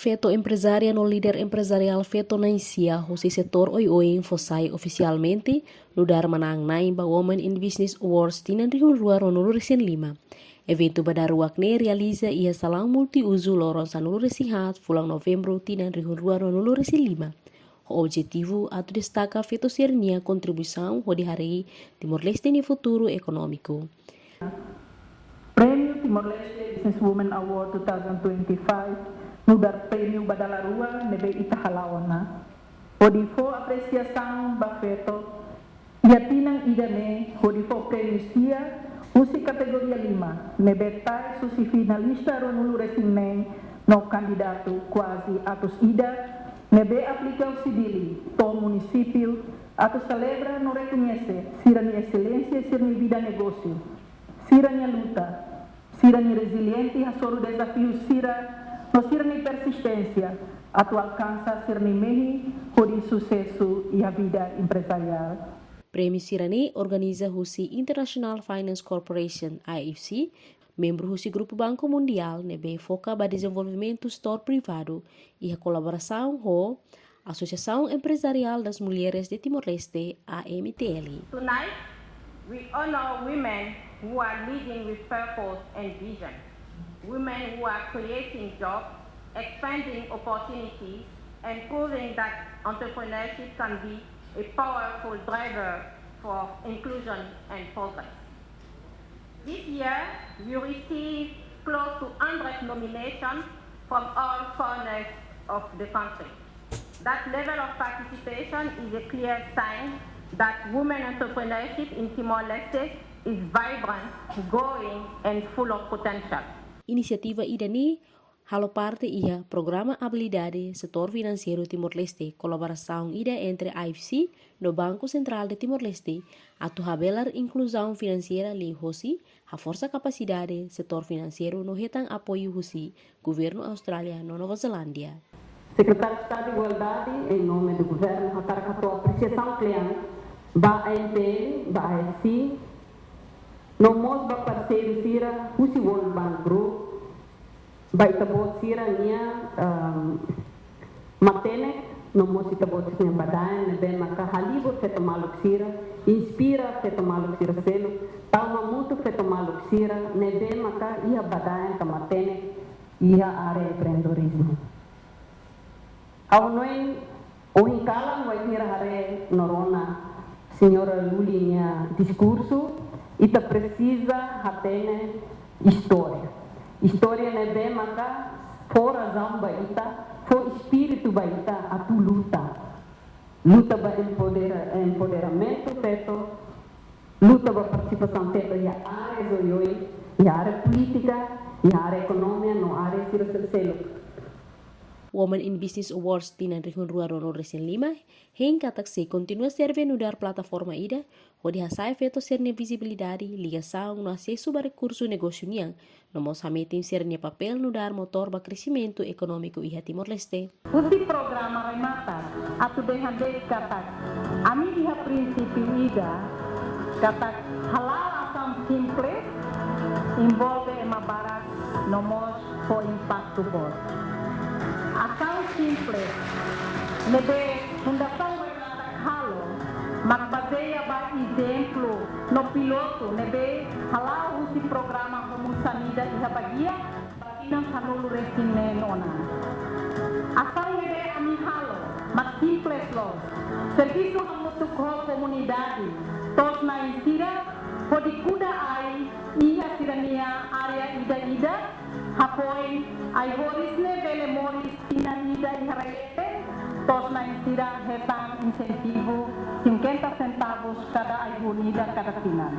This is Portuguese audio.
feto empresária no líder empresarial feto na Isia, o setor oi-oi fosai oficialmente no dar manang naimba Women in Business Awards tinan rihun rua ronulu resin 5. Evento badaruakne realiza ia salang multiuso loron sanulu resihat fulang Novembro tinan rihun rua ronulu resin 5. O objetivo atu destaca feto sernia contribuição ho di hari Timor-Leste ni futuro econômico. Prêmio Timor-Leste Businesswoman Award 2025 no dar prêmio Badalarua nebe Itahalawana. Hodifo apreciação bafeto ia tinang idane hodifo prêmio sia usi kategoria 5 nebe tai susi finalista ronulu resineng no candidato quasi atus ida nebe aplicau sidili to município atus celebra no reconhece sirani excelência sirni vida negócio sirani luta sirani resiliente hasoro desafio sira no sirni persistência atu alcança sirni mehi hodi sucesso e a vida empresarial. Prêmio Sirani organiza Husi International Finance Corporation (IFC), membro Husi Grupo Banco Mundial, nebe foca para desenvolvimento setor privado e a colaboração com a Associação Empresarial das Mulheres de Timor-Leste, AMTL. Tonight, we honor women who are leading with purpose and vision. Women who are creating jobs, expanding opportunities, and proving that entrepreneurship can be a powerful driver for inclusion and progress. This year, we received close to 100 nominations from all corners of the country. That level of participation is a clear sign that women entrepreneurship in Timor-Leste is vibrant, growing, and full of potential. Inisiativa idani halo parte ia programa habilidade setor financeiro Timor-Leste, colaboração ida entre IFC no Banco Central de Timor-Leste, atu habelar inclusão financeira li hosi, a força capacidade setor financeiro no retang apoio hosi, governo Austrália no Nova Zelândia. Secretário de Estado de Igualdade, em nome do governo, a apreciação cliente, ba AMTL, ba AFC, no mos ba parceiro sira, Husi World Bank Group, ba itabot sira niya matene, no mos itabot niya badayan, nebe maka halibot feto maluk sira, inspira feto maluk sira selo, tau mamutu feto maluk sira, nebe maka iha badayan ka matene, iha are empreendedorismo. Ao noen, o hinkalang wa ihira hare norona, senhora Lulinha discurso, ita precisa hatene história. História ne bem maka for razão ba ita, for espírito ba ita atu luta. Luta ba empoderamento feto, luta ba participação feto ya área zoioi, ya área política, ya área economia, no área silo. Women in Business Awards tinan rihun rua rono resin 5, hen katak se continua serve nudar plataforma ida, o di hasai feto serne visibilidade, ligação no acesso a recurso negócio niang, no mos hametin serne papel nudar motor ba crescimento econômico iha Timor-Leste. Usi programa remata, atu behande katak, ami diha prinsipio ida, katak halal asam simples, envolve emabara nomos for impacto bor. Ação simples, nebe fundação halo, magbaseia ba exemplo no piloto, nebe halal usi programa como sanida iha bagia, batinang sanulu resine nona. Ação nebe ami halo, mag simples los, serviço hamutuk ho komunidade, tos na insira, podi kuda ai, iha sirania area ida-ida, hapoi ai horisne vele moris inanida iharete tos na insira hetang incentivo 50 centavos cada ai unida cada tinan.